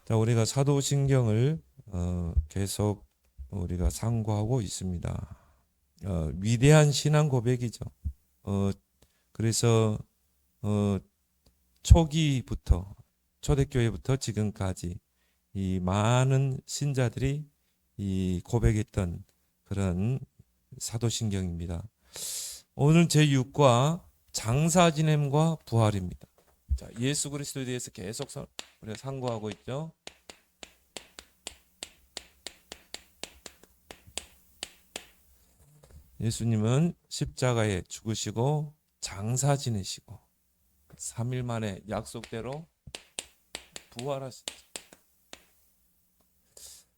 자, 우리가 사도신경을 계속 우리가 상고하고 있습니다. 위대한 신앙 고백이죠. 그래서 초기부터 초대교회부터 지금까지 이 많은 신자들이 이 고백했던 그런 사도신경입니다. 오늘 제6과 장사 지냄과 부활입니다. 자, 예수 그리스도에 대해서 계속 우리가 상고하고 있죠. 예수님은 십자가에 죽으시고 장사 지내시고 3일 만에 약속대로 부활하셨죠.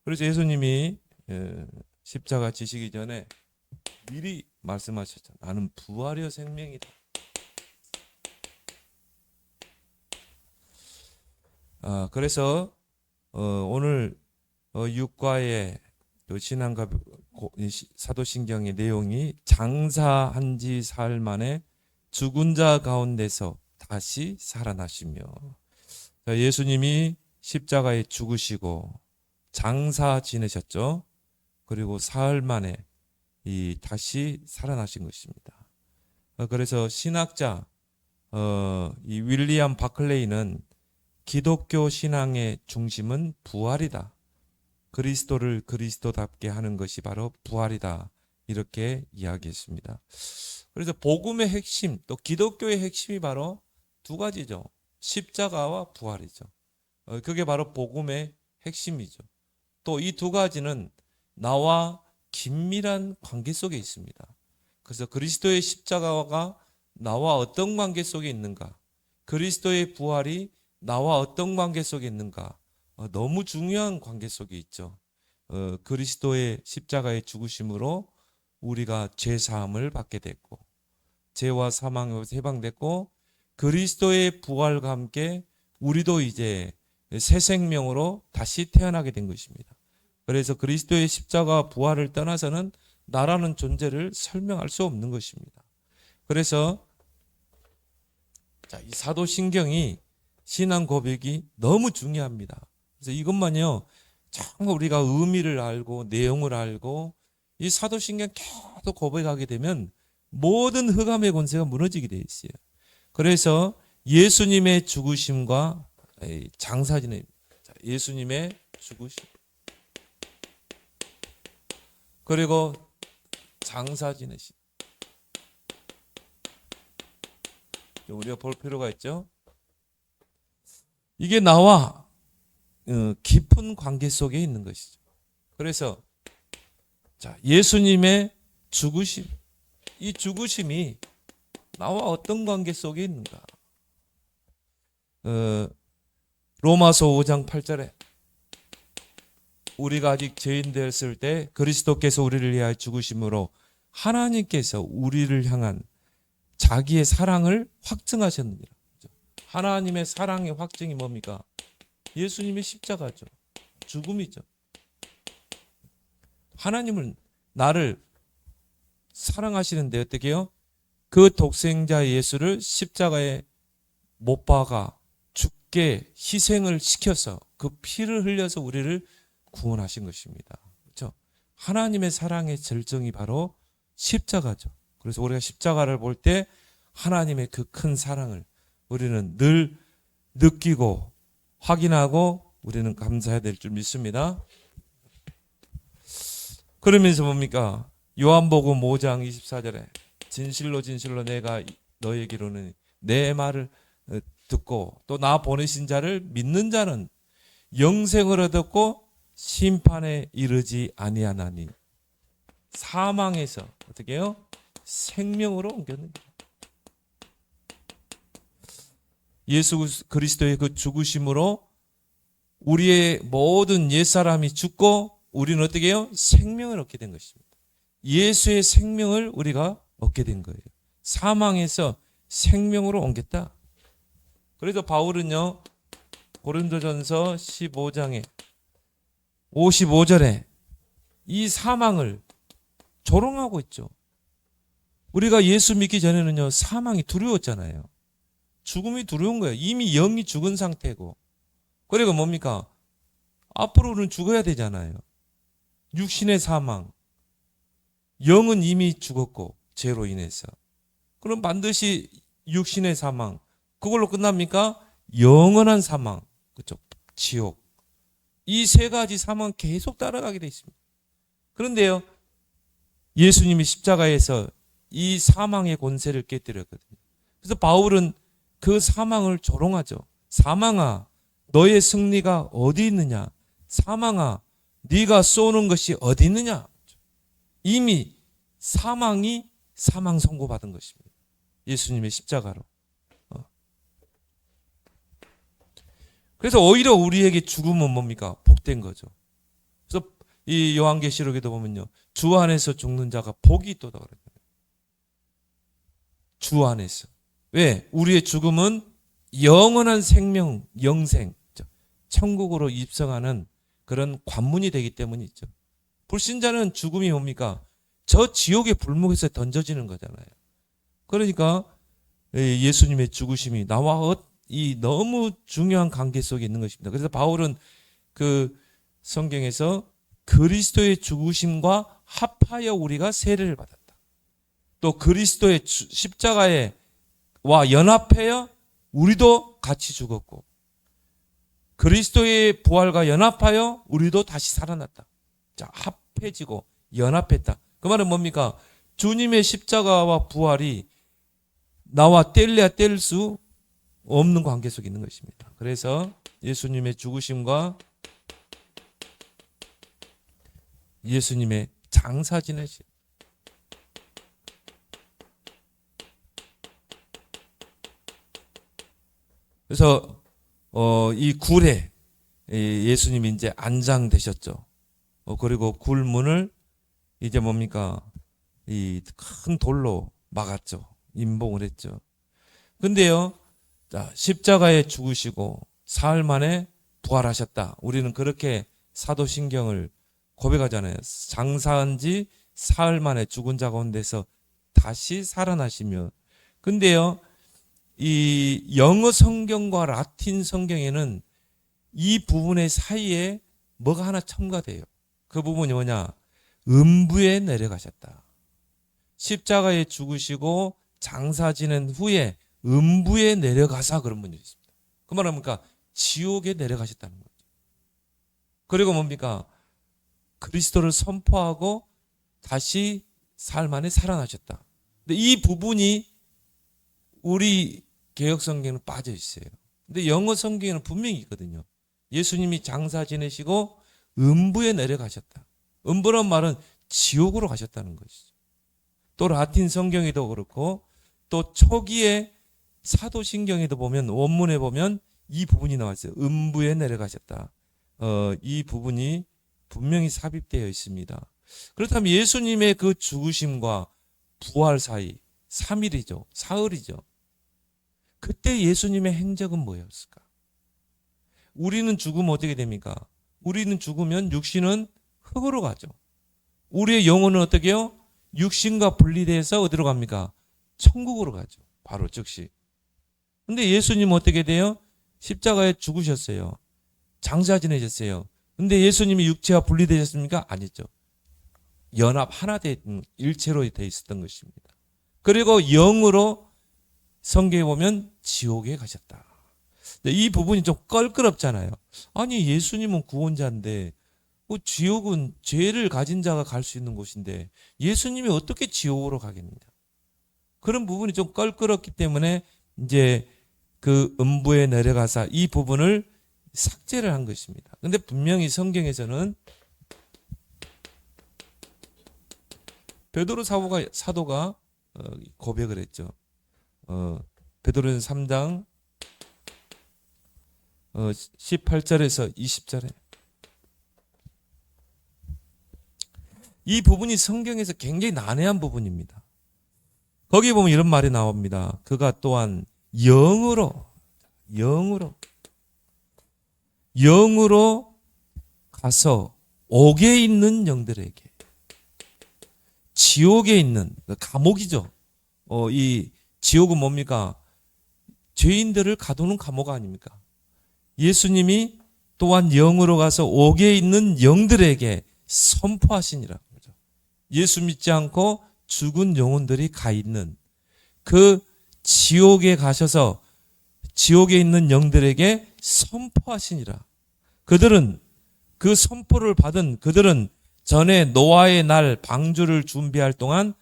그래서 예수님이 십자가 지시기 전에 미리 말씀하셨죠. 나는 부활이요 생명이다. 그래서 오늘 6과의 신앙과 사도신경의 내용이 장사한 지 사흘 만에 죽은 자 가운데서 다시 살아나시며, 예수님이 십자가에 죽으시고 장사 지내셨죠. 그리고 사흘 만에 다시 살아나신 것입니다. 그래서 신학자 이 윌리엄 바클레이는 기독교 신앙의 중심은 부활이다. 그리스도를 그리스도답게 하는 것이 바로 부활이다. 이렇게 이야기했습니다. 그래서 복음의 핵심, 또 기독교의 핵심이 바로 두 가지죠. 십자가와 부활이죠. 그게 바로 복음의 핵심이죠. 또 이 두 가지는 나와 긴밀한 관계 속에 있습니다. 그래서 그리스도의 십자가가 나와 어떤 관계 속에 있는가, 그리스도의 부활이 나와 어떤 관계 속에 있는가, 너무 중요한 관계 속에 있죠. 그리스도의 십자가의 죽으심으로 우리가 죄 사함을 받게 됐고, 죄와 사망에서 해방됐고, 그리스도의 부활과 함께 우리도 이제 새 생명으로 다시 태어나게 된 것입니다. 그래서 그리스도의 십자가 부활을 떠나서는 나라는 존재를 설명할 수 없는 것입니다. 그래서 이 사도신경이 신앙 고백이 너무 중요합니다. 그래서 이것만요, 정말 우리가 의미를 알고 내용을 알고 이 사도신경 계속 고백하게 되면 모든 흑암의 권세가 무너지게 돼 있어요. 그래서 예수님의 죽으심과 장사지는 예수님의 죽으심 그리고 장사 지내심 우리가 볼 필요가 있죠. 이게 나와 깊은 관계 속에 있는 것이죠. 그래서 예수님의 죽으심, 이 죽으심이 나와 어떤 관계 속에 있는가? 로마서 5장 8절에 우리가 아직 죄인 되었을 때 그리스도께서 우리를 위하여 죽으심으로 하나님께서 우리를 향한 자기의 사랑을 확증하셨느니라. 하나님의 사랑의 확증이 뭡니까? 예수님의 십자가죠. 죽음이죠. 하나님은 나를 사랑하시는데 어떻게 해요? 그 독생자 예수를 십자가에 못 박아 죽게 희생을 시켜서 그 피를 흘려서 우리를 구원하신 것입니다. 그렇죠? 하나님의 사랑의 절정이 바로 십자가죠. 그래서 우리가 십자가를 볼 때 하나님의 그 큰 사랑을 우리는 늘 느끼고 확인하고 우리는 감사해야 될 줄 믿습니다. 그러면서 뭡니까? 요한복음 5장 24절에 진실로 진실로 내가 너에게로는 내 말을 듣고 또 나 보내신 자를 믿는 자는 영생을 얻었고 심판에 이르지 아니하나니 사망에서 어떻게 해요? 생명으로 옮겼느니라. 예수 그리스도의 그 죽으심으로 우리의 모든 옛사람이 죽고 우리는 어떻게 해요? 생명을 얻게 된 것입니다. 예수의 생명을 우리가 얻게 된 거예요. 사망에서 생명으로 옮겼다. 그래서 바울은요, 고린도전서 15장에 55절에 이 사망을 조롱하고 있죠. 우리가 예수 믿기 전에는요, 사망이 두려웠잖아요. 죽음이 두려운 거예요. 이미 영이 죽은 상태고. 그리고 뭡니까? 앞으로는 죽어야 되잖아요. 육신의 사망. 영은 이미 죽었고 죄로 인해서. 그럼 반드시 육신의 사망. 그걸로 끝납니까? 영원한 사망. 그렇죠? 지옥. 이 세 가지 사망은 계속 따라가게 돼 있습니다. 그런데요, 예수님이 십자가에서 이 사망의 권세를 깨뜨렸거든요. 그래서 바울은 그 사망을 조롱하죠. 사망아, 너의 승리가 어디 있느냐? 사망아, 네가 쏘는 것이 어디 있느냐? 이미 사망이 사망 선고받은 것입니다. 예수님의 십자가로. 그래서 오히려 우리에게 죽음은 뭡니까? 복된 거죠. 그래서 이 요한계시록에도 보면요, 주 안에서 죽는 자가 복이 있도다 그래요. 주 안에서. 왜? 우리의 죽음은 영원한 생명, 영생, 천국으로 입성하는 그런 관문이 되기 때문이죠. 불신자는 죽음이 뭡니까? 저 지옥의 불목에서 던져지는 거잖아요. 그러니까 예수님의 죽으심이 나와 이 너무 중요한 관계 속에 있는 것입니다. 그래서 바울은 그 성경에서 그리스도의 죽으심과 합하여 우리가 세례를 받았다. 또 그리스도의 십자가에 와 연합하여 우리도 같이 죽었고, 그리스도의 부활과 연합하여 우리도 다시 살아났다. 자, 합해지고 연합했다. 그 말은 뭡니까? 주님의 십자가와 부활이 나와 뗄래야 뗄 수 없는 관계 속에 있는 것입니다. 그래서 예수님의 죽으심과 예수님의 장사 지내심, 그래서 이 굴에 예수님이 이제 안장되셨죠. 그리고 굴문을 이제 뭡니까? 이 큰 돌로 막았죠. 임봉을 했죠. 근데요, 자, 십자가에 죽으시고 사흘 만에 부활하셨다. 우리는 그렇게 사도신경을 고백하잖아요. 장사한 지 사흘 만에 죽은 자 가운데서 다시 살아나시며. 근데요, 이 영어 성경과 라틴 성경에는 이 부분의 사이에 뭐가 하나 첨가돼요. 그 부분이 뭐냐? 음부에 내려가셨다. 십자가에 죽으시고 장사 지낸 후에 음부에 내려가사 그런 분이 있습니다. 그 말은 뭡니까? 지옥에 내려가셨다는 거죠. 그리고 뭡니까? 그리스도를 선포하고 다시 사흘 만에 살아나셨다. 근데 이 부분이 우리 개역 성경에는 빠져 있어요. 근데 영어 성경에는 분명히 있거든요. 예수님이 장사 지내시고 음부에 내려가셨다. 음부란 말은 지옥으로 가셨다는 것이죠. 또 라틴 성경에도 그렇고 또 초기에 사도신경에도 보면 원문에 보면 이 부분이 나와 있어요. 음부에 내려가셨다. 이 부분이 분명히 삽입되어 있습니다. 그렇다면 예수님의 그 죽으심과 부활 사이 3일이죠. 사흘이죠. 그때 예수님의 행적은 뭐였을까? 우리는 죽으면 어떻게 됩니까? 우리는 죽으면 육신은 흙으로 가죠. 우리의 영혼은 어떻게 해요? 육신과 분리돼서 어디로 갑니까? 천국으로 가죠. 바로 즉시. 근데 예수님은 어떻게 돼요? 십자가에 죽으셨어요. 장사 지내셨어요. 근데 예수님이 육체와 분리되셨습니까? 아니죠. 연합 하나 된 일체로 돼 있었던 것입니다. 그리고 영으로 성경에 보면 지옥에 가셨다. 이 부분이 좀 껄끄럽잖아요. 아니 예수님은 구원자인데 지옥은 죄를 가진 자가 갈 수 있는 곳인데 예수님이 어떻게 지옥으로 가겠느냐. 그런 부분이 좀 껄끄럽기 때문에 이제 그 음부에 내려가사 이 부분을 삭제를 한 것입니다. 근데 분명히 성경에서는 베드로 사도가 고백을 했죠. 베드로전서 3장 18절에서 20절에 이 부분이 성경에서 굉장히 난해한 부분입니다. 거기 보면 이런 말이 나옵니다. 그가 또한 영으로 가서 옥에 있는 영들에게, 지옥에 있는 감옥이죠. 이 지옥은 뭡니까? 죄인들을 가두는 감옥 아닙니까? 예수님이 또한 영으로 가서 옥에 있는 영들에게 선포하시니라. 예수 믿지 않고 죽은 영혼들이 가 있는 그 지옥에 가셔서 지옥에 있는 영들에게 선포하시니라. 그들은 그 선포를 받은 그들은 전에 노아의 날 방주를 준비할 동안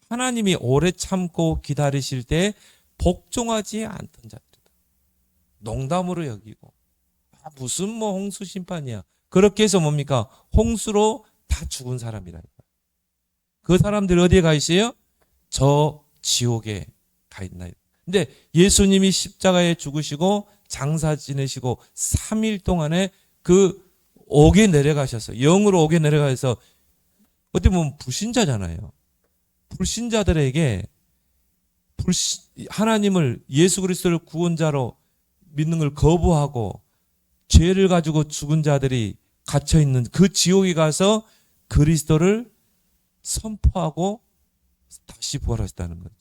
하나님이 오래 참고 기다리실 때 복종하지 않던 자들이다. 농담으로 여기고 무슨 뭐 홍수 심판이야. 그렇게 해서 뭡니까? 홍수로 다 죽은 사람이라니까. 그 사람들이 어디에 가 있어요? 저 지옥에 가 있나요? 근데 예수님이 십자가에 죽으시고 장사 지내시고 3일 동안에 그 옥에 내려가셔서 영으로 옥에 내려가서 어떻게 보면 불신자잖아요. 불신자들에게 하나님을 예수 그리스도를 구원자로 믿는 걸 거부하고 죄를 가지고 죽은 자들이 갇혀 있는 그 지옥에 가서 그리스도를 선포하고 다시 부활하셨다는 거죠.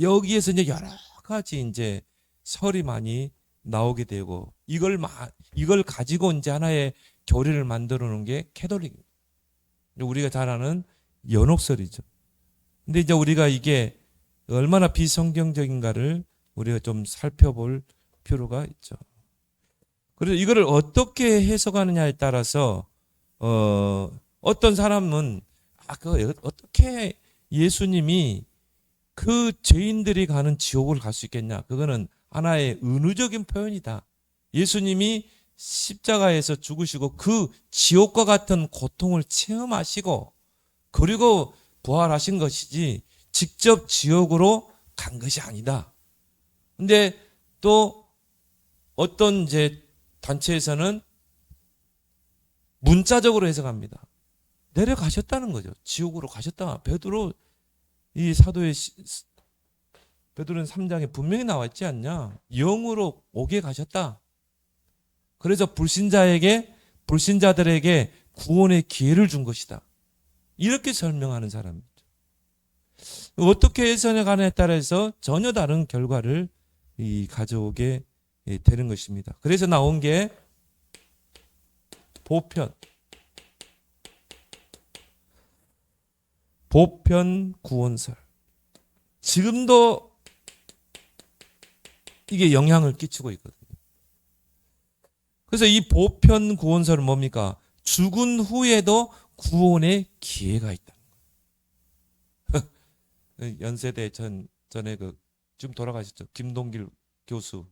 여기에서 이제 여러 가지 이제 설이 많이 나오게 되고 이걸 가지고 이제 하나의 교리를 만들어 놓은 게 캐톨릭입니다. 우리가 잘 아는 연옥설이죠. 근데 이제 우리가 이게 얼마나 비성경적인가를 우리가 좀 살펴볼 필요가 있죠. 그래서 이거를 어떻게 해석하느냐에 따라서 어떤 사람은 어떻게 예수님이 그 죄인들이 가는 지옥을 갈 수 있겠냐? 그거는 하나의 은유적인 표현이다. 예수님이 십자가에서 죽으시고 그 지옥과 같은 고통을 체험하시고 그리고 부활하신 것이지 직접 지옥으로 간 것이 아니다. 근데 또 어떤 이제 단체에서는 문자적으로 해석합니다. 내려가셨다는 거죠. 지옥으로 가셨다. 베드로 이 사도의 베드로는 3장에 분명히 나와 있지 않냐? 영으로 옥에 가셨다. 그래서 불신자들에게 구원의 기회를 준 것이다. 이렇게 설명하는 사람이죠. 어떻게 해석하느냐에 따라서 전혀 다른 결과를 가져오게 되는 것입니다. 그래서 나온 게 보편 구원설. 지금도 이게 영향을 끼치고 있거든요. 그래서 이 보편 구원설은 뭡니까? 죽은 후에도 구원의 기회가 있다는 거예요. 연세대 전에 지금 돌아가셨죠. 김동길 교수.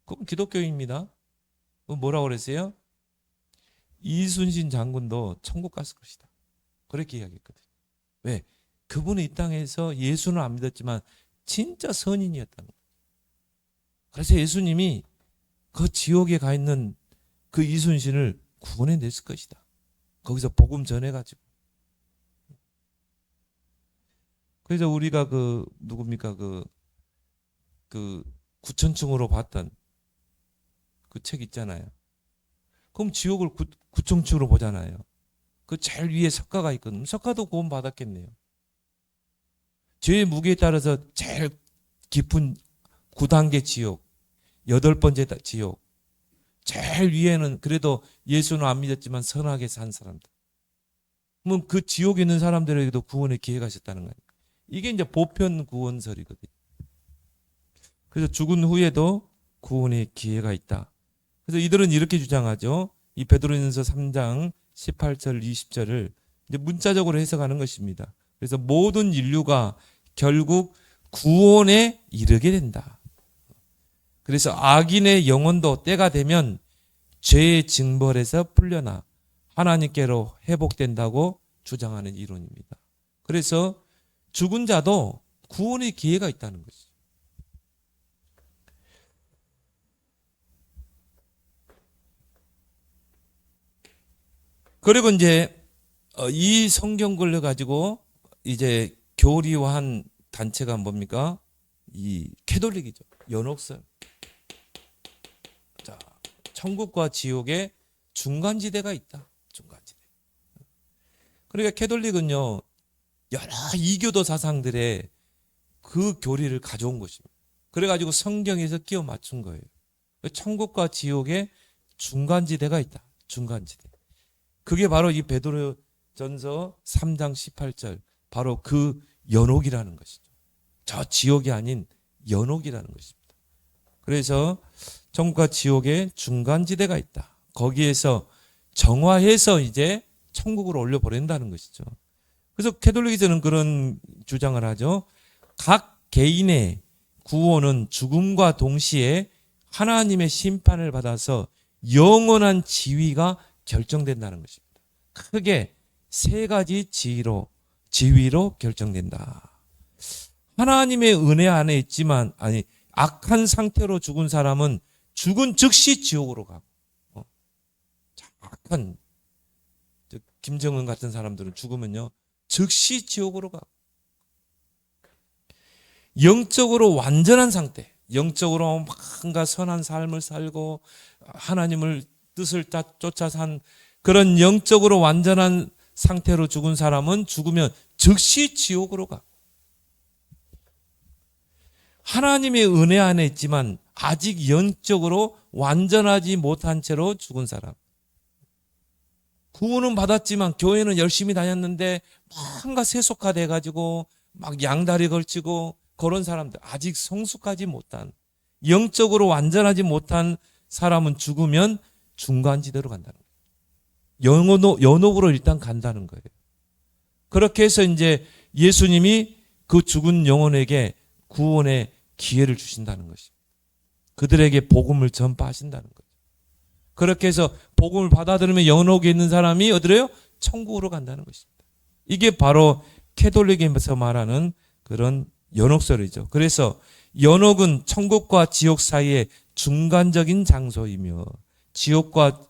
그건 기독교인입니다. 뭐라고 그랬어요? 이순신 장군도 천국 갔을 것이다. 그렇게 이야기했거든요. 왜? 그분은 이 땅에서 예수는 안 믿었지만 진짜 선인이었다는 거예요. 그래서 예수님이 그 지옥에 가 있는 그 이순신을 구원해 냈을 것이다. 거기서 복음 전해가지고. 그래서 우리가 누굽니까? 그 9천층으로 봤던 그 책 있잖아요. 그럼 지옥을 9천층으로 보잖아요. 그 제일 위에 석가가 있거든요. 석가도 구원 받았겠네요. 죄의 무게에 따라서 제일 깊은 9단계 지옥, 8번째 지옥. 제일 위에는 그래도 예수는 안 믿었지만 선하게 산 사람들. 그럼 그 지옥에 있는 사람들에게도 구원의 기회가 있었다는 거예요. 이게 이제 보편 구원설이거든요. 그래서 죽은 후에도 구원의 기회가 있다. 그래서 이들은 이렇게 주장하죠. 이 베드로전서 3장 18절 20절을 이제 문자적으로 해석하는 것입니다. 그래서 모든 인류가 결국 구원에 이르게 된다. 그래서 악인의 영혼도 때가 되면 죄의 징벌에서 풀려나 하나님께로 회복된다고 주장하는 이론입니다. 그래서 죽은 자도 구원의 기회가 있다는 것이죠. 그리고 이제 이 성경글을 가지고 이제 교리화한 단체가 뭡니까? 이 캐톨릭이죠. 연옥설. 자, 천국과 지옥의 중간지대가 있다. 중간지대. 그러니까 캐톨릭은요, 여러 이교도 사상들의 그 교리를 가져온 것입니다. 그래가지고 성경에서 끼워 맞춘 거예요. 천국과 지옥의 중간지대가 있다. 중간지대. 그게 바로 이 베드로전서 3장 18절 바로 그 연옥이라는 것이죠. 저 지옥이 아닌 연옥이라는 것입니다. 그래서 천국과 지옥의 중간지대가 있다. 거기에서 정화해서 이제 천국으로 올려보낸다는 것이죠. 그래서 캐톨릭에서는 그런 주장을 하죠. 각 개인의 구원은 죽음과 동시에 하나님의 심판을 받아서 영원한 지위가 결정된다는 것입니다. 크게 세 가지 지위로 결정된다. 하나님의 은혜 안에 있지만 악한 상태로 죽은 사람은 죽은 즉시 지옥으로 가고 악한 김정은 같은 사람들은 죽으면요 즉시 지옥으로 가고 영적으로 완전한 상태, 영적으로 뭔가 선한 삶을 살고 하나님을 뜻을 쫓아 산 그런 영적으로 완전한 상태로 죽은 사람은 죽으면 즉시 지옥으로 가. 하나님의 은혜 안에 있지만 아직 영적으로 완전하지 못한 채로 죽은 사람. 구원은 받았지만 교회는 열심히 다녔는데 뭔가 세속화돼 가지고 막 양다리 걸치고 그런 사람들, 아직 성숙하지 못한, 영적으로 완전하지 못한 사람은 죽으면 중간지대로 간다는 거예요. 연옥으로 일단 간다는 거예요. 그렇게 해서 이제 예수님이 그 죽은 영혼에게 구원의 기회를 주신다는 것입니다. 그들에게 복음을 전파하신다는 거죠. 그렇게 해서 복음을 받아들이면 연옥에 있는 사람이 어디로요? 천국으로 간다는 것입니다. 이게 바로 캐톨릭에서 말하는 그런 연옥설이죠. 그래서 연옥은 천국과 지옥 사이의 중간적인 장소이며 지옥과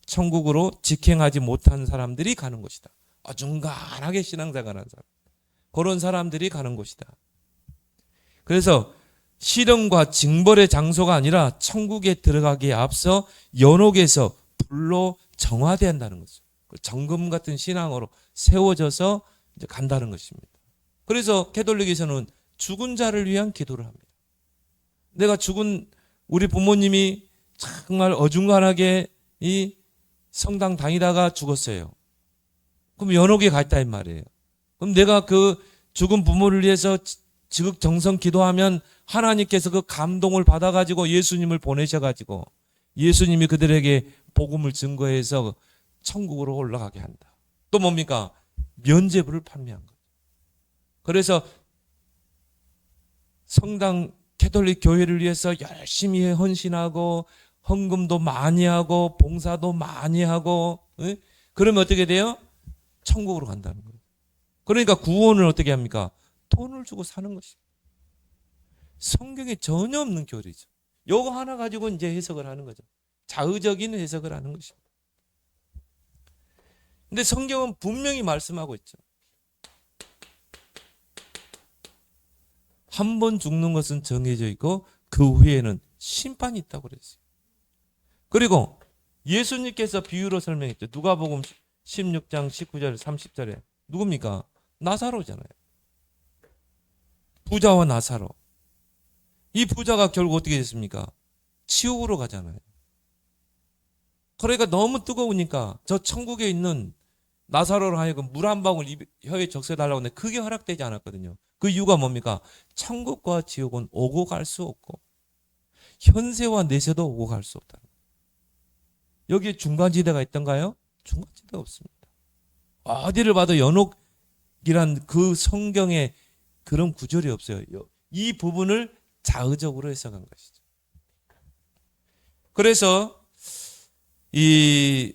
천국으로 직행하지 못한 사람들이 가는 곳이다. 어중간하게 신앙생활하는 사람. 그런 사람들이 가는 곳이다. 그래서 실형과 징벌의 장소가 아니라 천국에 들어가기에 앞서 연옥에서 불로 정화돼야 한다는 거죠. 정금 같은 신앙으로 세워져서 이제 간다는 것입니다. 그래서 캐톨릭에서는 죽은 자를 위한 기도를 합니다. 내가 죽은 우리 부모님이 정말 어중간하게 이 성당 다니다가 죽었어요. 그럼 연옥에 가 있다 이 말이에요. 그럼 내가 그 죽은 부모를 위해서 지극정성 기도하면 하나님께서 그 감동을 받아가지고 예수님을 보내셔가지고 예수님이 그들에게 복음을 증거해서 천국으로 올라가게 한다. 또 뭡니까? 면죄부를 판매한 거죠. 그래서 성당 캐톨릭 교회를 위해서 열심히 헌신하고 헌금도 많이 하고 봉사도 많이 하고 그러면 어떻게 돼요? 천국으로 간다는 거예요. 그러니까 구원을 어떻게 합니까? 돈을 주고 사는 것입니다. 성경에 전혀 없는 교리죠. 요거 하나 가지고 이제 해석을 하는 거죠. 자의적인 해석을 하는 것입니다. 근데 성경은 분명히 말씀하고 있죠. 한 번 죽는 것은 정해져 있고 그 후에는 심판이 있다고 그랬어요. 그리고 예수님께서 비유로 설명했죠. 누가복음 16장 19절 30절에 누굽니까? 나사로잖아요. 부자와 나사로. 이 부자가 결국 어떻게 됐습니까? 지옥으로 가잖아요. 그러니까 너무 뜨거우니까 저 천국에 있는 나사로를 하여금 물 한 방울 혀에 적셔달라고 하는데 그게 허락되지 않았거든요. 그 이유가 뭡니까? 천국과 지옥은 오고 갈 수 없고 현세와 내세도 오고 갈 수 없다. 여기에 중간지대가 있던가요? 중간지대가 없습니다. 어디를 봐도 연옥이란 그 성경에 그런 구절이 없어요. 이 부분을 자의적으로 해석한 것이죠. 그래서 이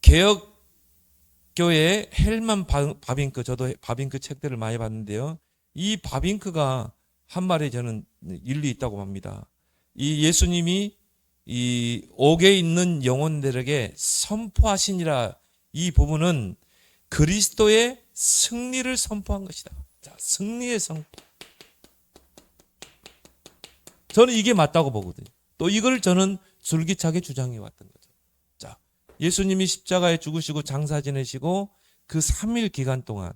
개혁교회 헬만 바빙크, 저도 바빙크 책들을 많이 봤는데요. 이 바빙크가 한 말에 저는 일리 있다고 봅니다. 이 예수님이 이 옥에 있는 영혼들에게 선포하시니라 이 부분은 그리스도의 승리를 선포한 것이다. 자, 승리의 선포. 저는 이게 맞다고 보거든요. 또 이걸 저는 줄기차게 주장해 왔던 거죠. 자, 예수님이 십자가에 죽으시고 장사 지내시고 그 3일 기간 동안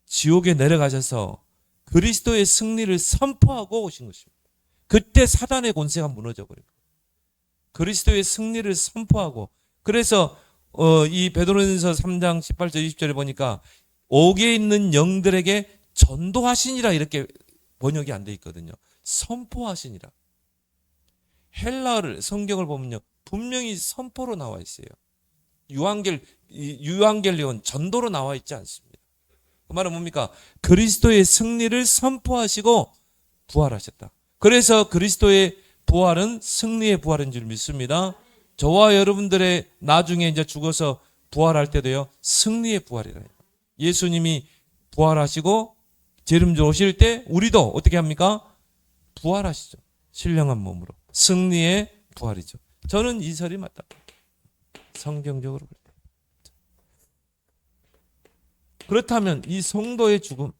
지옥에 내려가셔서 그리스도의 승리를 선포하고 오신 것입니다. 그때 사단의 권세가 무너져 버린 거예요. 그리스도의 승리를 선포하고, 그래서 이 베드로전서 3장 18절 20절에 보니까 옥에 있는 영들에게 전도하시니라 이렇게 번역이 안 돼 있거든요. 선포하시니라. 헬라어를 성경을 보면요, 분명히 선포로 나와 있어요. 유앙겔리온 전도로 나와 있지 않습니다. 그 말은 뭡니까? 그리스도의 승리를 선포하시고 부활하셨다. 그래서 그리스도의 부활은 승리의 부활인 줄 믿습니다. 저와 여러분들의 나중에 이제 죽어서 부활할 때도요, 승리의 부활이라. 예수님이 부활하시고 재림주 오실 때 우리도 어떻게 합니까? 부활하시죠. 신령한 몸으로. 승리의 부활이죠. 저는 이 설이 맞다. 성경적으로. 그렇다면 이 성도의 죽음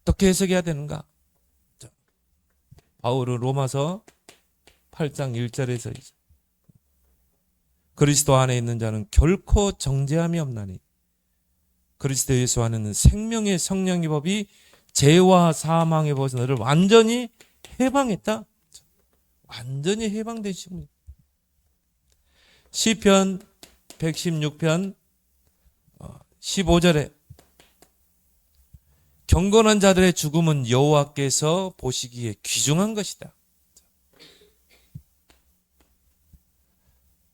어떻게 해석해야 되는가? 바울은 로마서 8장 1절에서 그리스도 안에 있는 자는 결코 정죄함이 없나니 그리스도 예수 안에는 생명의 성령의 법이 죄와 사망의 법에서 너를 완전히 해방했다. 완전히 해방된 시입니다. 시편 116편 15절에 경건한 자들의 죽음은 여호와께서 보시기에 귀중한 것이다.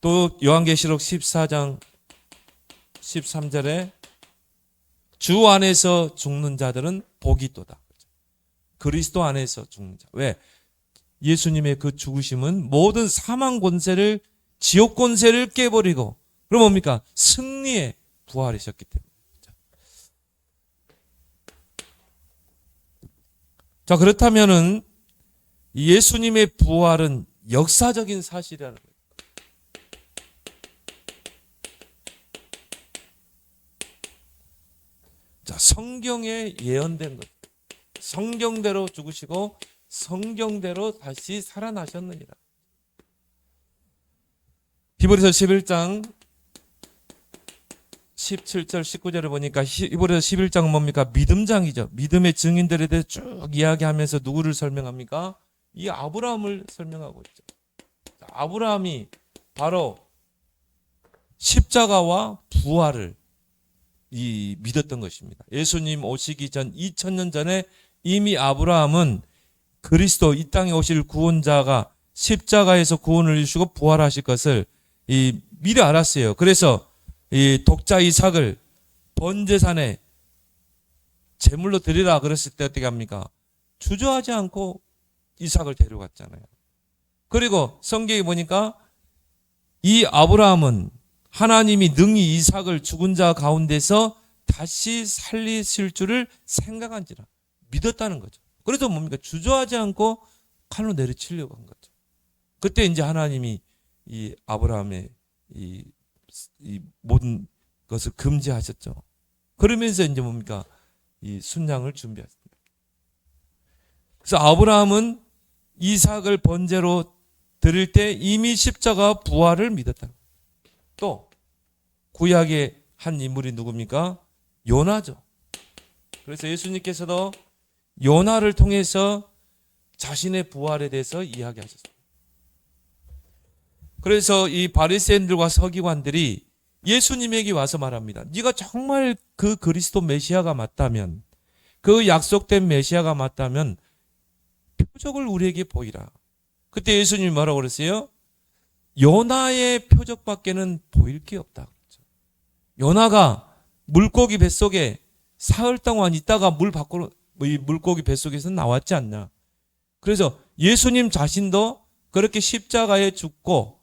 또 요한계시록 14장 13절에 주 안에서 죽는 자들은 복이 있도다. 그리스도 안에서 죽는 자. 왜? 예수님의 그 죽으심은 모든 사망 권세를, 지옥 권세를 깨버리고, 그럼 뭡니까? 승리의 부활이셨기 때문에. 자, 그렇다면은 예수님의 부활은 역사적인 사실이라는 거예요. 자, 성경에 예언된 것. 성경대로 죽으시고 성경대로 다시 살아나셨느니라. 히브리서 11장 17절 19절을 보니까 히브리서 11장은 뭡니까? 믿음장이죠. 믿음의 증인들에 대해 쭉 이야기하면서 누구를 설명합니까? 이 아브라함을 설명하고 있죠. 아브라함이 바로 십자가와 부활을 믿었던 것입니다. 예수님 오시기 전 2000년 전에 이미 아브라함은 그리스도 이 땅에 오실 구원자가 십자가에서 구원을 이루시고 부활하실 것을 미리 알았어요. 그래서 이 독자 이삭을 번제산에 제물로 드리라 그랬을 때 어떻게 합니까? 주저하지 않고 이삭을 데려갔잖아요. 그리고 성경에 보니까 이 아브라함은 하나님이 능히 이삭을 죽은 자 가운데서 다시 살리실 줄을 생각한지라 믿었다는 거죠. 그래서 뭡니까? 주저하지 않고 칼로 내리치려고 한 거죠. 그때 이제 하나님이 이 아브라함의 이 모든 것을 금지하셨죠. 그러면서 이제 뭡니까? 이 순양을 준비했습니다. 그래서 아브라함은 이삭을 번제로 드릴 때 이미 십자가 부활을 믿었다. 또 구약의 한 인물이 누굽니까? 요나죠. 그래서 예수님께서도 요나를 통해서 자신의 부활에 대해서 이야기하셨습니다. 그래서 이 바리새인들과 서기관들이 예수님에게 와서 말합니다. 네가 정말 그 그리스도 메시아가 맞다면, 그 약속된 메시아가 맞다면 표적을 우리에게 보이라. 그때 예수님이 뭐라고 그랬어요? 요나의 표적밖에는 보일 게 없다. 요나가 물고기 뱃속에 사흘 동안 있다가 물 밖으로 이 물고기 뱃속에서 나왔지 않나. 그래서 예수님 자신도 그렇게 십자가에 죽고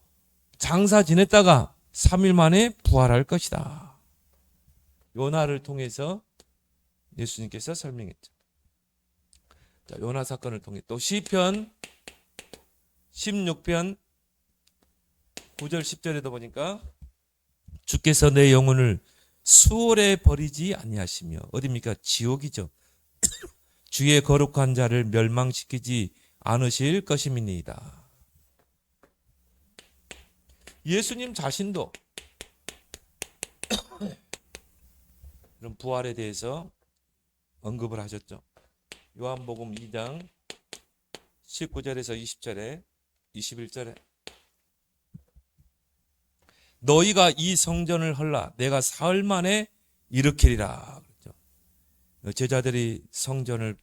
장사 지냈다가 3일 만에 부활할 것이다. 요나를 통해서 예수님께서 설명했죠. 자, 요나 사건을 통해 또 시편 16편 9절 10절에도 보니까 주께서 내 영혼을 수월에 버리지 아니하시며 어디입니까? 지옥이죠. 주의 거룩한 자를 멸망시키지 않으실 것임이니이다. 예수님 자신도 이런 부활에 대해서 언급을 하셨죠. 요한복음 2장 19절에서 20절에 21절에 너희가 이 성전을 헐라 내가 사흘 만에 일으키리라. 제자들이 성전을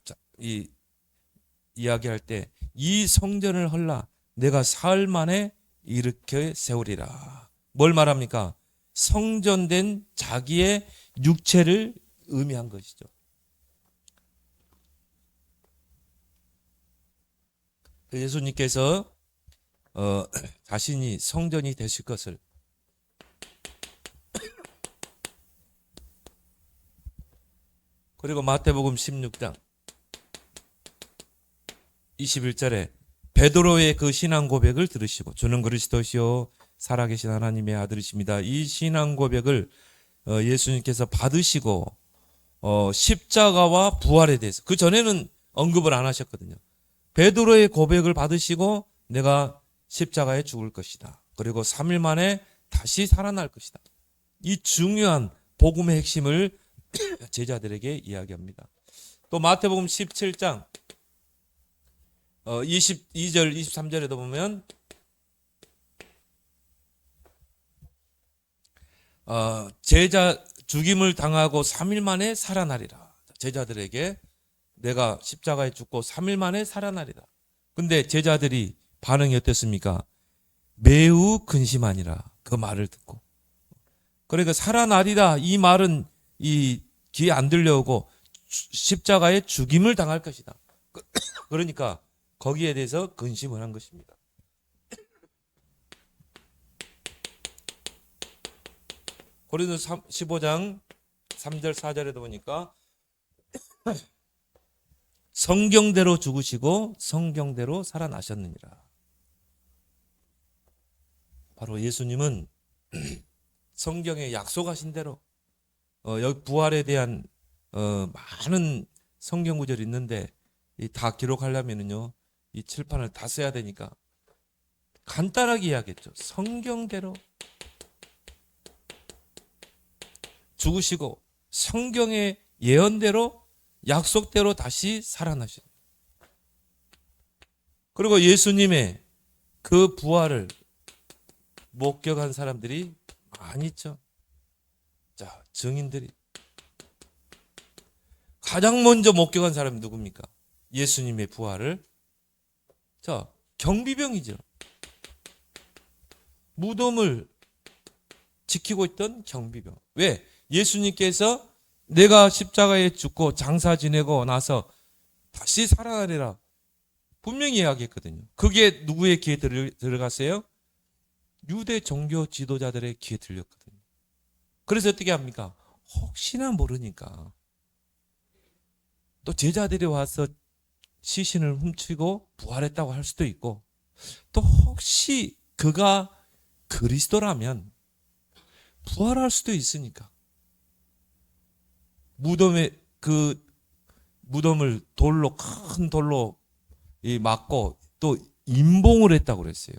이야기할 때 이 성전을 헐라 내가 사흘 만에 일으켜 세우리라. 뭘 말합니까? 성전된 자기의 육체를 의미한 것이죠. 예수님께서 자신이 성전이 되실 것을 그리고 마태복음 16장 21절에 베드로의 그 신앙 고백을 들으시고 주는 그리스도시요 살아계신 하나님의 아들이십니다. 이 신앙 고백을 예수님께서 받으시고 십자가와 부활에 대해서 그 전에는 언급을 안 하셨거든요. 베드로의 고백을 받으시고 내가 십자가에 죽을 것이다. 그리고 3일 만에 다시 살아날 것이다. 이 중요한 복음의 핵심을 제자들에게 이야기합니다. 또 마태복음 17장 22절 23절에도 보면 제자 죽임을 당하고 3일 만에 살아나리라. 제자들에게 내가 십자가에 죽고 3일 만에 살아나리라. 근데 제자들이 반응이 어땠습니까? 매우 근심하니라. 그 말을 듣고. 그러니까 살아나리라 이 말은 이 귀에 안 들려오고 십자가에 죽임을 당할 것이다. 그러니까 거기에 대해서 근심을 한 것입니다. 고린도서 15장 3절 4절에도 보니까 성경대로 죽으시고 성경대로 살아나셨느니라. 바로 예수님은 성경에 약속하신 대로 여기 부활에 대한 많은 성경 구절이 있는데 다 기록하려면은요 이 칠판을 다 써야 되니까 간단하게 이야기했죠. 성경대로 죽으시고 성경의 예언대로 약속대로 다시 살아나신. 그리고 예수님의 그 부활을 목격한 사람들이 많이 있죠. 자, 증인들이. 가장 먼저 목격한 사람이 누굽니까? 예수님의 부활을. 자, 경비병이죠. 무덤을 지키고 있던 경비병. 왜? 예수님께서 내가 십자가에 죽고 장사 지내고 나서 다시 살아나리라 분명히 이야기했거든요. 그게 누구의 귀에 들어갔어요? 유대 종교 지도자들의 귀에 들렸거든요. 그래서 어떻게 합니까? 혹시나 모르니까 또 제자들이 와서 시신을 훔치고 부활했다고 할 수도 있고 또 혹시 그가 그리스도라면 부활할 수도 있으니까 무덤을 큰 돌로 막고 또 임봉을 했다고 그랬어요.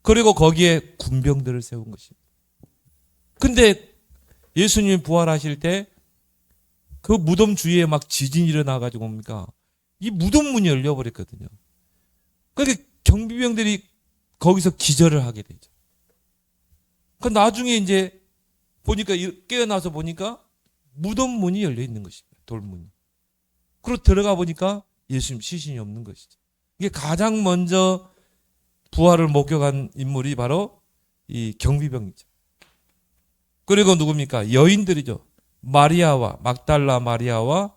그리고 거기에 군병들을 세운 것입니다. 근데 예수님이 부활하실 때 그 무덤 주위에 막 지진이 일어나가지고 뭡니까? 이 무덤 문이 열려버렸거든요. 그러니까 경비병들이 거기서 기절을 하게 되죠. 그 나중에 이제 보니까 깨어나서 보니까 무덤 문이 열려 있는 것입니다. 돌문이. 그리고 들어가 보니까 예수님 시신이 없는 것이죠. 이게 가장 먼저 부활을 목격한 인물이 바로 이 경비병이죠. 그리고 누굽니까? 여인들이죠. 마리아와 막달라 마리아와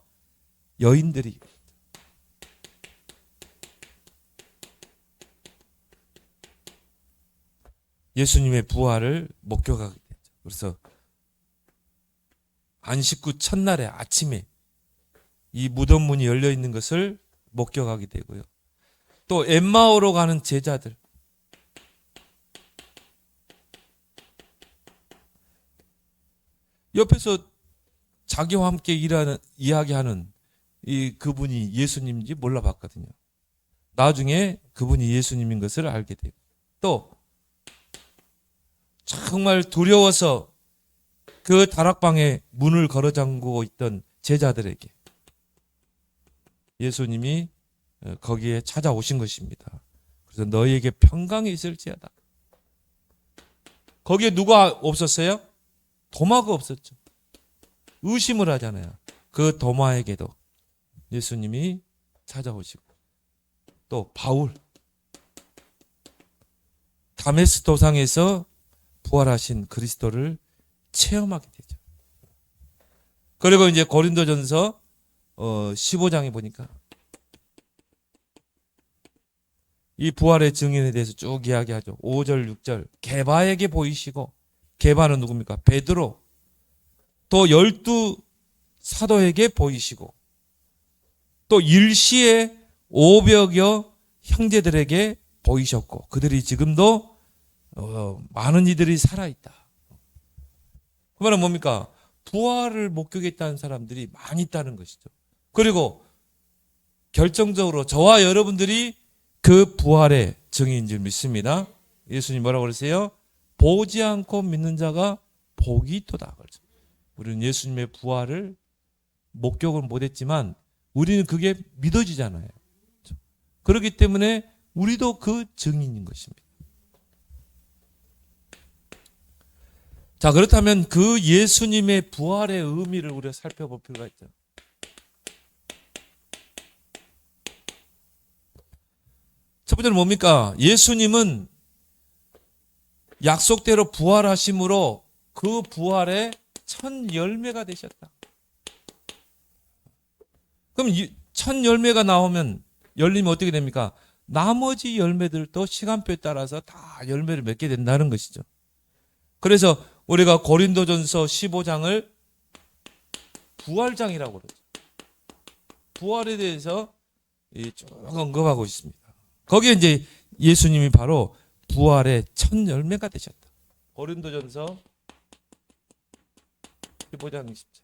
여인들이 예수님의 부활을 목격하게 되죠. 그래서 안식 후 첫날에 아침에 이 무덤 문이 열려 있는 것을 목격하게 되고요. 또 엠마오로 가는 제자들, 옆에서 자기와 함께 이야기하는 그분이 예수님인지 몰라봤거든요. 나중에 그분이 예수님인 것을 알게 되고 또 정말 두려워서 그 다락방에 문을 걸어 잠그고 있던 제자들에게 예수님이 거기에 찾아오신 것입니다. 그래서 너희에게 평강이 있을지어다. 거기에 누가 없었어요? 도마가 없었죠. 의심을 하잖아요. 그 도마에게도 예수님이 찾아오시고, 또 바울, 다메스 도상에서 부활하신 그리스도를 체험하게 되죠. 그리고 이제 고린도전서 15장에 보니까 이 부활의 증인에 대해서 쭉 이야기하죠. 5절, 6절. 게바에게 보이시고, 게바는 누굽니까? 베드로. 또 12 사도에게 보이시고, 또 일시에 500여 형제들에게 보이셨고, 그들이 지금도 많은 이들이 살아있다. 그 말은 뭡니까? 부활을 목격했다는 사람들이 많이 있다는 것이죠. 그리고 결정적으로 저와 여러분들이 그 부활의 증인인 줄 믿습니다. 예수님 뭐라고 그러세요? 보지 않고 믿는 자가 복이 있도다. 우리는 예수님의 부활을 목격을 못했지만 우리는 그게 믿어지잖아요. 그렇기 때문에 우리도 그 증인인 것입니다. 자, 그렇다면 그 예수님의 부활의 의미를 우리가 살펴볼 필요가 있죠. 첫 번째는 뭡니까? 예수님은 약속대로 부활하심으로 그 부활의 첫 열매가 되셨다. 그럼 첫 열매가 나오면, 열리면 어떻게 됩니까? 나머지 열매들도 시간표에 따라서 다 열매를 맺게 된다는 것이죠. 그래서 우리가 고린도전서 15장을 부활장이라고 그러죠. 부활에 대해서 쭉 언급하고 있습니다. 거기에 이제 예수님이 바로 부활의 첫 열매가 되셨다. 고린도전서 15장 20절.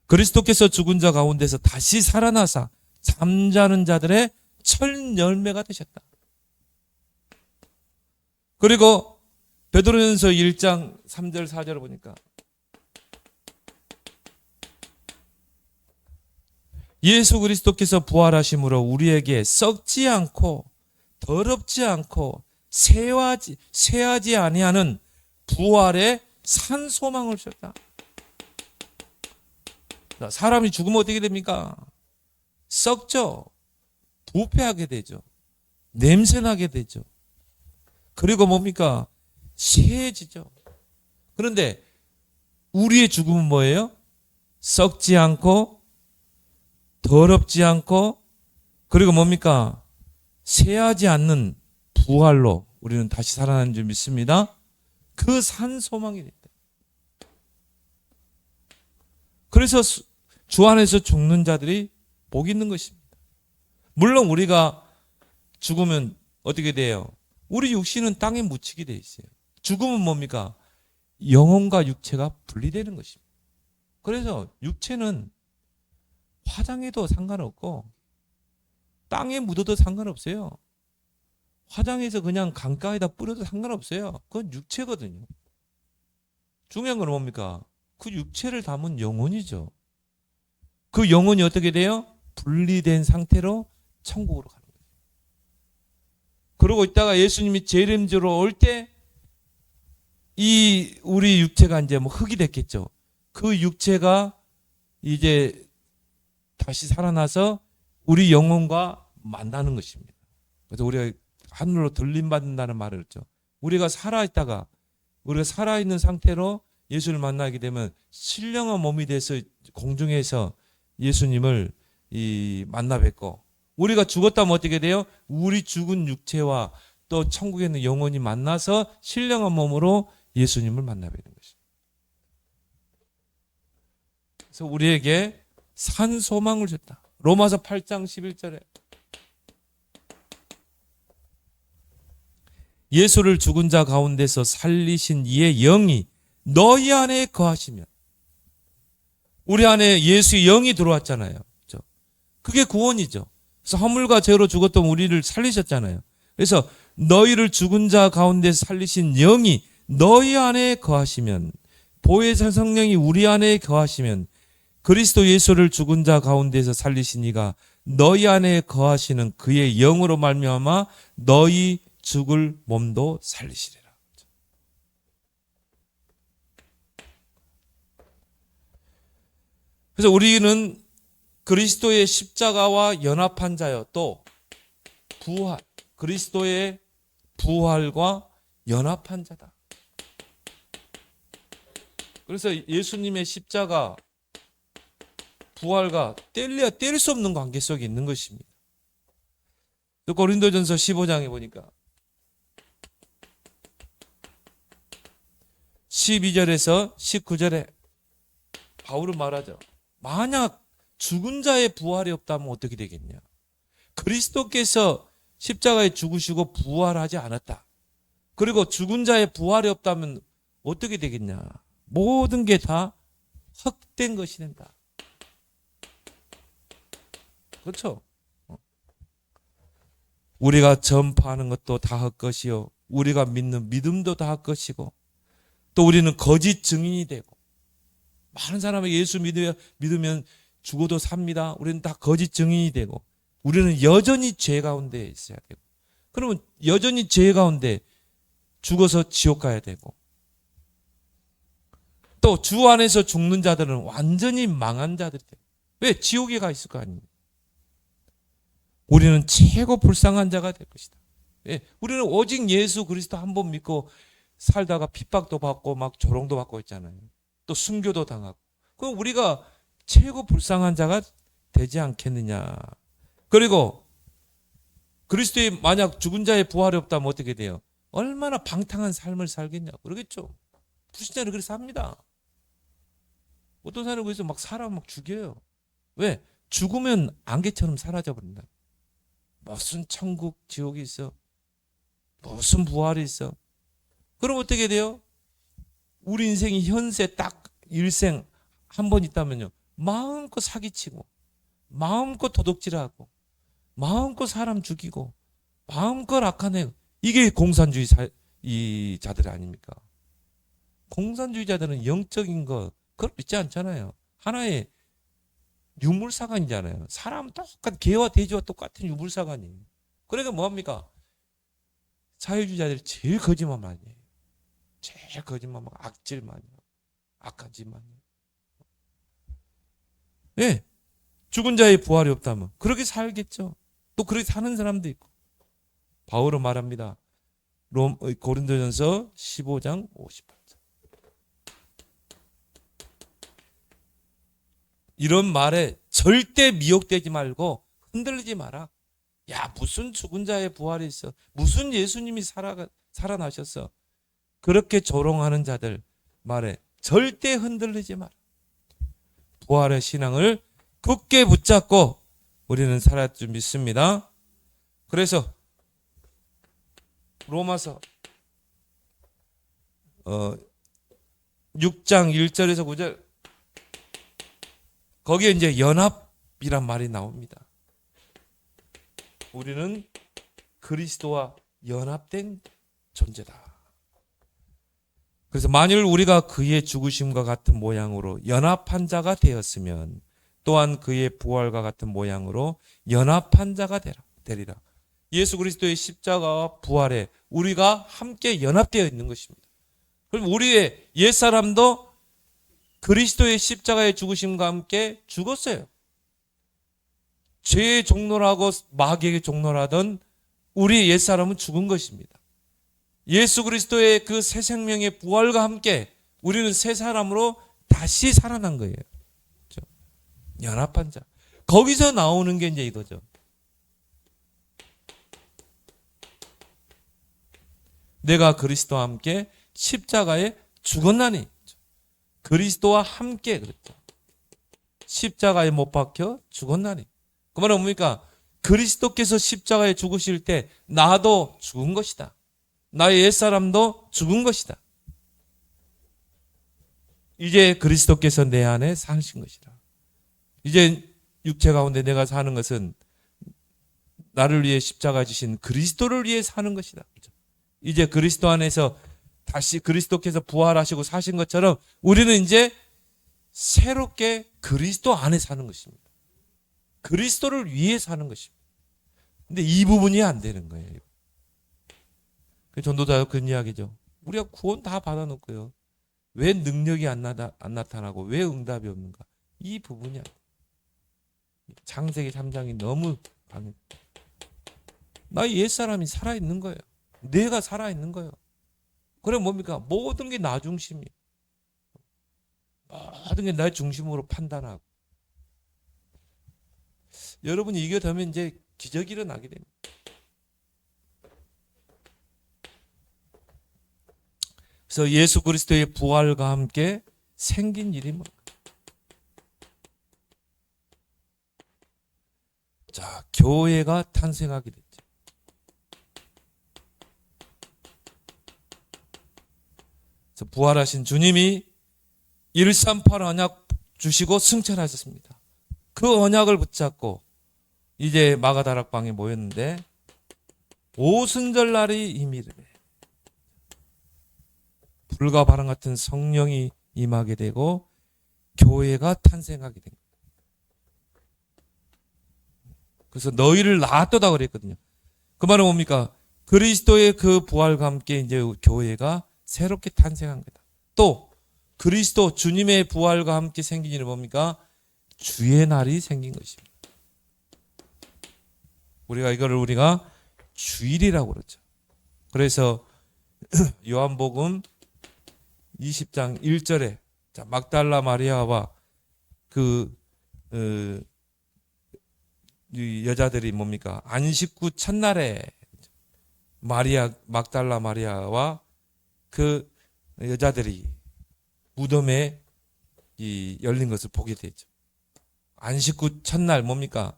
그리스도께서 죽은 자 가운데서 다시 살아나사 잠자는 자들의 첫 열매가 되셨다. 그리고 베드로전서 1장 3절 4절을 보니까 예수 그리스도께서 부활하심으로 우리에게 썩지 않고 더럽지 않고 쇠하지 아니하는 부활의 산 소망을 주셨다. 사람이 죽으면 어떻게 됩니까? 썩죠. 부패하게 되죠. 냄새나게 되죠. 그리고 뭡니까? 쇠해지죠. 그런데 우리의 죽음은 뭐예요? 썩지 않고 더럽지 않고, 그리고 뭡니까? 쇠하지 않는 부활로 우리는 다시 살아나는 줄 믿습니다. 그 산 소망이 됐다. 그래서 주 안에서 죽는 자들이 복 있는 것입니다. 물론 우리가 죽으면 어떻게 돼요? 우리 육신은 땅에 묻히게 돼 있어요. 죽음은 뭡니까? 영혼과 육체가 분리되는 것입니다. 그래서 육체는 화장해도 상관없고 땅에 묻어도 상관없어요. 화장해서 그냥 강가에다 뿌려도 상관없어요. 그건 육체거든요. 중요한 건 뭡니까? 그 육체를 담은 영혼이죠. 그 영혼이 어떻게 돼요? 분리된 상태로 천국으로 가는 거예요. 그러고 있다가 예수님이 재림주로 올 때 이 우리 육체가 이제 뭐 흙이 됐겠죠. 그 육체가 이제 다시 살아나서 우리 영혼과 만나는 것입니다. 그래서 우리가 하늘로 들림받는다는 말을 했죠. 우리가 살아있다가, 우리가 살아있는 상태로 예수를 만나게 되면 신령한 몸이 돼서 공중에서 예수님을 만나 뵙고, 우리가 죽었다면 어떻게 돼요? 우리 죽은 육체와 또 천국에 있는 영혼이 만나서 신령한 몸으로 예수님을 만나 뵙는 것입니다. 그래서 우리에게 산 소망을 줬다. 로마서 8장 11절에 예수를 죽은 자 가운데서 살리신 이의 영이 너희 안에 거하시면, 우리 안에 예수의 영이 들어왔잖아요. 그렇죠? 그게 구원이죠. 그래서 허물과 죄로 죽었던 우리를 살리셨잖아요. 그래서 너희를 죽은 자 가운데서 살리신 영이 너희 안에 거하시면, 보혜사 성령이 우리 안에 거하시면 그리스도 예수를 죽은 자 가운데서 살리신 이가 너희 안에 거하시는 그의 영으로 말미암아 너희 죽을 몸도 살리시리라. 그래서 우리는 그리스도의 십자가와 연합한 자여, 또 부활, 그리스도의 부활과 연합한 자다. 그래서 예수님의 십자가, 부활과 뗄래야 뗄 수 없는 관계 속에 있는 것입니다. 또 고린도전서 15장에 보니까 12절에서 19절에 바울은 말하죠. 만약 죽은 자의 부활이 없다면 어떻게 되겠냐? 그리스도께서 십자가에 죽으시고 부활하지 않았다. 그리고 죽은 자의 부활이 없다면 어떻게 되겠냐? 모든 게 다 헛된 것이 된다. 그렇죠? 우리가 전파하는 것도 다 헛것이요, 우리가 믿는 믿음도 다 헛것이고, 또 우리는 거짓 증인이 되고, 많은 사람이 예수 믿으면 죽어도 삽니다. 우리는 다 거짓 증인이 되고, 우리는 여전히 죄 가운데 있어야 되고, 그러면 여전히 죄 가운데 죽어서 지옥 가야 되고, 또 주 안에서 죽는 자들은 완전히 망한 자들이 돼요. 왜? 지옥에 가 있을 거 아닙니까? 우리는 최고 불쌍한 자가 될 것이다. 예, 우리는 오직 예수 그리스도 한 번 믿고 살다가 핍박도 받고 막 조롱도 받고 있잖아요. 또 순교도 당하고. 그럼 우리가 최고 불쌍한 자가 되지 않겠느냐. 그리고 그리스도의 만약 죽은 자의 부활이 없다면 어떻게 돼요? 얼마나 방탕한 삶을 살겠냐고 그러겠죠. 불신자는 그렇게 삽니다. 어떤 사람은 그래서 막 사람 막 죽여요. 왜? 죽으면 안개처럼 사라져 버린다. 무슨 천국 지옥이 있어? 무슨 부활이 있어? 그럼 어떻게 돼요? 우리 인생이 현세 딱 일생 한 번 있다면요, 마음껏 사기치고, 마음껏 도둑질하고, 마음껏 사람 죽이고, 마음껏 악한 애, 이게 공산주의 자들 아닙니까? 공산주의자들은 영적인 거 그런 거 있지 않잖아요. 하나의 유물사관이잖아요. 사람 똑같은 개와 돼지와 똑같은 유물사관이에요. 그러니까 뭐합니까? 사회주의자들이 제일 거짓말 많이 해요. 제일 거짓말 많고 악질 많이 해요. 악한 짓 많이 해요. 네. 죽은 자의 부활이 없다면 그렇게 살겠죠. 또 그렇게 사는 사람도 있고. 바울은 말합니다. 고린도전서 15장 58절. 이런 말에 절대 미혹되지 말고 흔들리지 마라. 야, 무슨 죽은 자의 부활이 있어? 무슨 예수님이 살아나셨어? 그렇게 조롱하는 자들 말에 절대 흔들리지 마라. 부활의 신앙을 굳게 붙잡고 우리는 살아야 줄 믿습니다. 그래서 로마서 6장 1절에서 9절 거기에 이제 연합이란 말이 나옵니다. 우리는 그리스도와 연합된 존재다. 그래서 만일 우리가 그의 죽으심과 같은 모양으로 연합한 자가 되었으면 또한 그의 부활과 같은 모양으로 연합한 자가 되리라. 예수 그리스도의 십자가와 부활에 우리가 함께 연합되어 있는 것입니다. 그럼 우리의 옛사람도 그리스도의 십자가의 죽으심과 함께 죽었어요. 죄의 종로라고 마귀에게 종로라던 우리 옛사람은 죽은 것입니다. 예수 그리스도의 그 새 생명의 부활과 함께 우리는 새 사람으로 다시 살아난 거예요. 그렇죠? 연합한 자. 거기서 나오는 게 이제 이거죠. 내가 그리스도와 함께 십자가에 죽었나니. 그리스도와 함께 그랬죠. 십자가에 못 박혀 죽었나니. 그 말은 뭡니까? 그리스도께서 십자가에 죽으실 때 나도 죽은 것이다. 나의 옛사람도 죽은 것이다. 이제 그리스도께서 내 안에 사신 것이다. 이제 육체 가운데 내가 사는 것은 나를 위해 십자가 지신 그리스도를 위해 사는 것이다. 이제 그리스도 안에서 다시 그리스도께서 부활하시고 사신 것처럼 우리는 이제 새롭게 그리스도 안에 사는 것입니다. 그리스도를 위해 사는 것입니다. 근데 이 부분이 안 되는 거예요. 전도자가 그런 이야기죠. 우리가 구원 다 받아놓고요. 왜 능력이 안 나타나고 왜 응답이 없는가? 이 부분이 안 돼요. 창세기 3장이 너무 강해. 나 옛사람이 살아있는 거예요. 내가 살아있는 거예요. 그래 뭡니까? 모든 게 나 중심이에요. 모든 게 나 중심으로 판단하고. 여러분이 이게 되면 이제 기적이 일어나게 됩니다. 그래서 예수 그리스도의 부활과 함께 생긴 일이 뭘까? 자, 교회가 탄생하게 됐죠. 그래서 부활하신 주님이 138 언약 주시고 승천하셨습니다. 그 언약을 붙잡고 이제 마가다락방에 모였는데 오순절날이 이미르네. 불과 바람 같은 성령이 임하게 되고 교회가 탄생하게 된 거예요. 그래서 너희를 낳았도다 그랬거든요. 그 말은 뭡니까? 그리스도의 그 부활과 함께 이제 교회가 새롭게 탄생한 거다. 또 그리스도 주님의 부활과 함께 생긴 일은 뭡니까? 주의 날이 생긴 것입니다. 우리가 주일이라고 그러죠. 그래서 요한복음 20장 1절에 막달라 마리아와 그 이 여자들이 뭡니까? 안식구 첫날에 막달라 마리아와 그 여자들이 무덤에 열린 것을 보게 되죠. 안식구 첫날 뭡니까?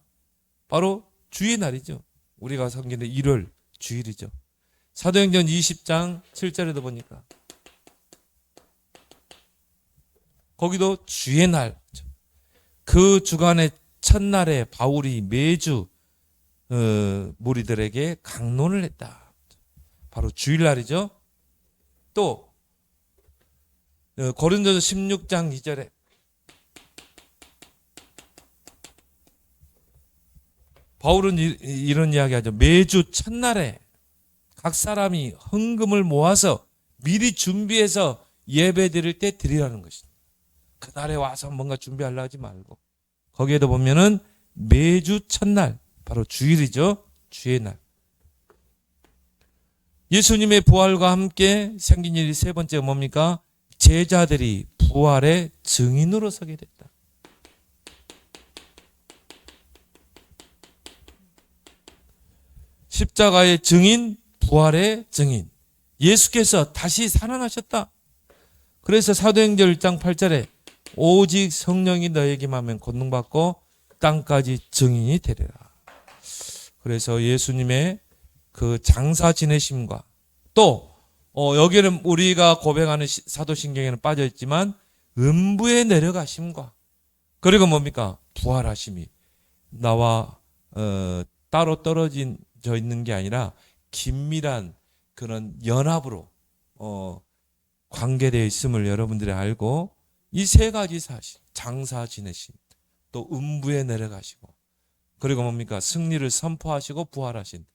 바로 주의 날이죠. 우리가 섬기는 1월 주일이죠. 사도행전 20장 7절에도 보니까 거기도 주의 날, 그 주간의 첫날에 바울이 매주 무리들에게 강론을 했다. 바로 주일날이죠. 또 고린도서 16장 2절에 바울은 이런 이야기하죠. 매주 첫날에 각 사람이 헌금을 모아서 미리 준비해서 예배 드릴 때 드리라는 것입니다. 그날에 와서 뭔가 준비하려고 하지 말고 거기에도 보면은 매주 첫날 바로 주일이죠. 주의 날. 예수님의 부활과 함께 생긴 일이 세 번째가 뭡니까? 제자들이 부활의 증인으로 서게 됐다. 십자가의 증인, 부활의 증인. 예수께서 다시 살아나셨다. 그래서 사도행전 1장 8절에 오직 성령이 너에게 임하면 권능받고 땅까지 증인이 되리라. 그래서 예수님의 그 장사 지내심과 또 여기는 우리가 고백하는 사도신경에는 빠져있지만 음부에 내려가심과 그리고 뭡니까? 부활하심이 나와 따로 떨어져 있는 게 아니라 긴밀한 그런 연합으로 관계되어 있음을 여러분들이 알고 이 세 가지 사실, 장사 지내심, 또 음부에 내려가시고 그리고 뭡니까? 승리를 선포하시고 부활하신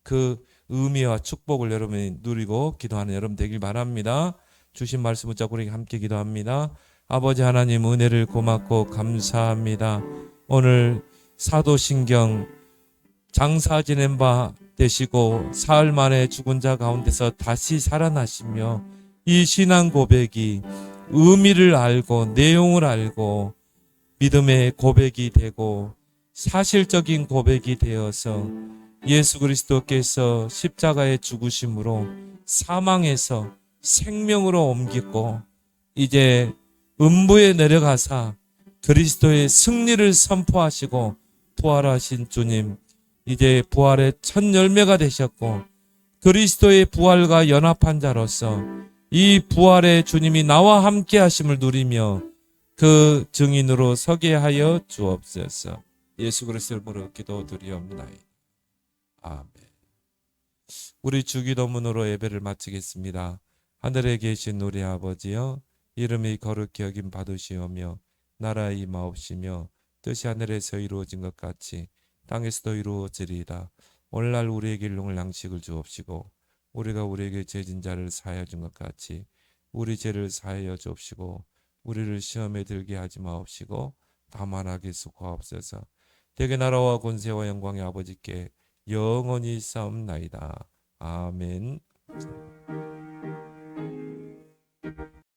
그 의미와 축복을 여러분이 누리고 기도하는 여러분 되길 바랍니다. 주신 말씀 붙잡고 우리 함께 기도합니다. 아버지 하나님 은혜를 고맙고 감사합니다. 오늘 사도신경 장사 지낸 바 되시고 사흘 만에 죽은 자 가운데서 다시 살아나시며 이 신앙 고백이 의미를 알고 내용을 알고 믿음의 고백이 되고 사실적인 고백이 되어서 예수 그리스도께서 십자가의 죽으심으로 사망에서 생명으로 옮기고 이제 음부에 내려가사 그리스도의 승리를 선포하시고 부활하신 주님, 이제 부활의 첫 열매가 되셨고 그리스도의 부활과 연합한 자로서 이 부활의 주님이 나와 함께 하심을 누리며 그 증인으로 서게 하여 주옵소서. 예수 그리스도를 부르 기도드리옵나이다. 아멘. 우리 주기도문으로 예배를 마치겠습니다. 하늘에 계신 우리 아버지여, 이름이 거룩히 여김 받으시오며 나라의 임하옵시며 뜻이 하늘에서 이루어진 것 같이 땅에서도 이루어지리이다. 오늘날 우리에게 일용할 양식을 주옵시고 우리가 우리에게 죄진 자를 사하여 준 것 같이 우리 죄를 사하여 주옵시고 우리를 시험에 들게 하지 마옵시고 다만 악에서 구하옵소서. 대개 나라와 권세와 영광의 아버지께 영원히 싸움나이다. 아멘.